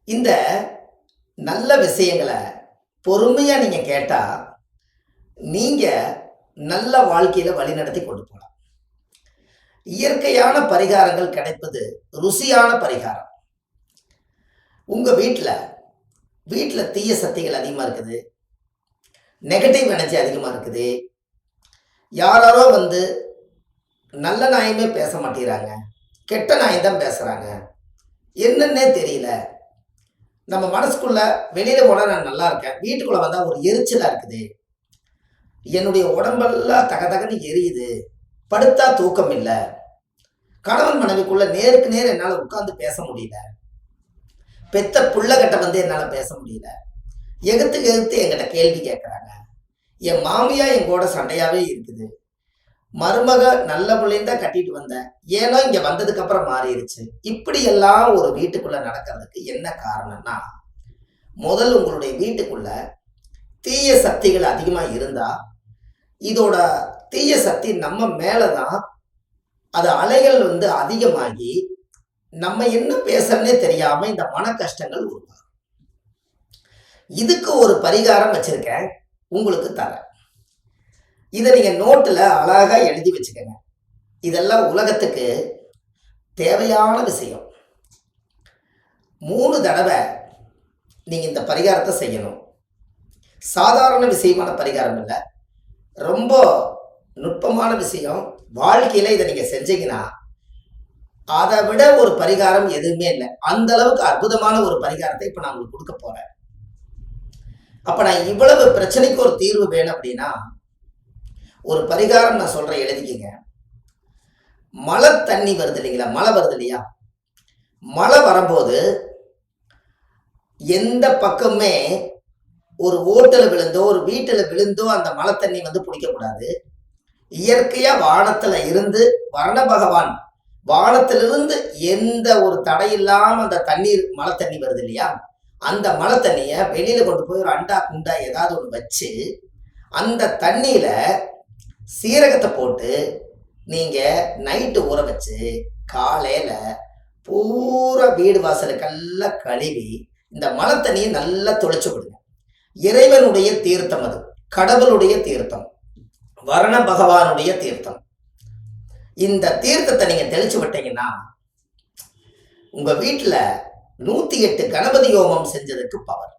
இந்த நல்ல விஷயங்களை பொறுமையா நீங்க கேட்டா, நீங்க நல்ல வாழ்க்கையில வழிநடத்தி கொண்டு போலாம். இயற்கையான பரிகாரங்கள் கிடைப்பது ருசியான பரிகாரம். உங்க வீட்ல வீட்ல தீய சக்திகள் அதிகமா இருக்குது. நெகட்டிவ் எனர்ஜி அதிகமா இருக்குது. யாராரோ வந்து நல்ல நாயமே பேச மாட்டேங்கிறாங்க. கெட்ட நாயம் தான் பேசுறாங்க. என்னன்னே தெரியல. நம்ம மனசுக்குள்ள வெளியில போனா நான் நல்லா இருக்கேன். வீட்டுக்குள்ள வந்தா ஒரு எரிச்சலா இருக்குது. என்னுடைய உடம்பெல்லாம் தகதகன்னு எரியுது. படுத்தா தூக்கம் இல்ல. கணவன் மனைவிக்குள்ள நேருக்கு நேர் என்னால உட்கார்ந்து பேச முடியல. பெத்த புள்ளகிட்ட வந்து என்னால பேச முடியல. எகுத்துக்கு எகுத்து என்கிட்ட கேள்வி கேட்கறாங்க. என் மாமியா என் கூட சண்டையாவே இருக்குது. மருமக நல்ல புள்ளையும் தான் கட்டிட்டு வந்தேன். ஏனோ இங்க வந்ததுக்கு அப்புறம் மாறிடுச்சு. இப்படி எல்லாம் ஒரு வீட்டுக்குள்ள நடக்கிறதுக்கு என்ன காரணம்னா, முதல் உங்களுடைய வீட்டுக்குள்ள தீய சக்திகள் அதிகமா இருந்தா, இதோட தீய சக்தி நம்ம மேலதான் அது அலைகள் வந்து அதிகமாகி நம்ம என்ன பேசுறனே தெரியாம இந்த மன கஷ்டங்கள் உருவாகும். இதுக்கு ஒரு பரிகாரம் வச்சிருக்கேன், உங்களுக்கு தரேன். இதை நீங்க நோட்டுல அழகா எழுதி வச்சுக்கங்க. இதெல்லாம் உலகத்துக்கு தேவையான விஷயம். 3 தடவை நீங்க இந்த பரிகாரத்தை செய்யணும். சாதாரண விஷயமான பரிகாரம் இல்லை, ரொம்ப நுட்பமான விஷயம். வாழ்க்கையில இதை நீங்க செஞ்சீங்கன்னா அதை விட ஒரு பரிகாரம் எதுவுமே இல்லை. அந்த அளவுக்கு அற்புதமான ஒரு பரிகாரத்தை இப்ப நான் உங்களுக்கு கொடுக்க போறேன். அப்ப நான் இவ்வளவு பிரச்சனைக்கு ஒரு தீர்வு வேணும் அப்படின்னா, ஒரு பரிகாரம் நான் சொல்றேன், எழுதிக்கங்க. மழை தண்ணி வருது இல்லைங்களா, மழை வருது இல்லையா, மழை வரும்போது எந்த பக்கமே ஒரு ஓட்டல விழுந்தோ ஒரு வீட்டுல விழுந்தோ அந்த மழை தண்ணி வந்து பிடிக்கக்கூடாது. இயற்கையா வானத்துல இருந்து வரண பகவான் வானத்திலிருந்து எந்த ஒரு தடையில்லாம அந்த தண்ணீர் மழை தண்ணி வருது இல்லையா, அந்த மழை தண்ணிய வெளியில கொண்டு போய் ஒரு அண்டா குண்டா ஏதாவது ஒன்று வச்சு அந்த தண்ணியில சீரகத்தை போட்டு நீங்க நைட்டு ஊற வச்சு காலையில பூரா வீடு வாசலுக்கெல்லாம் கழுவி இந்த மழை தண்ணியை நல்லா தொளிச்சு விடுங்க. இறைவனுடைய தீர்த்தம், அது கடவுளுடைய தீர்த்தம், வரண பகவானுடைய தீர்த்தம். இந்த தீர்த்தத்தை நீங்க தெளிச்சு விட்டீங்கன்னா உங்க வீட்டுல 108 கணபதி ஹோமம் செஞ்சதுக்கு பவர்.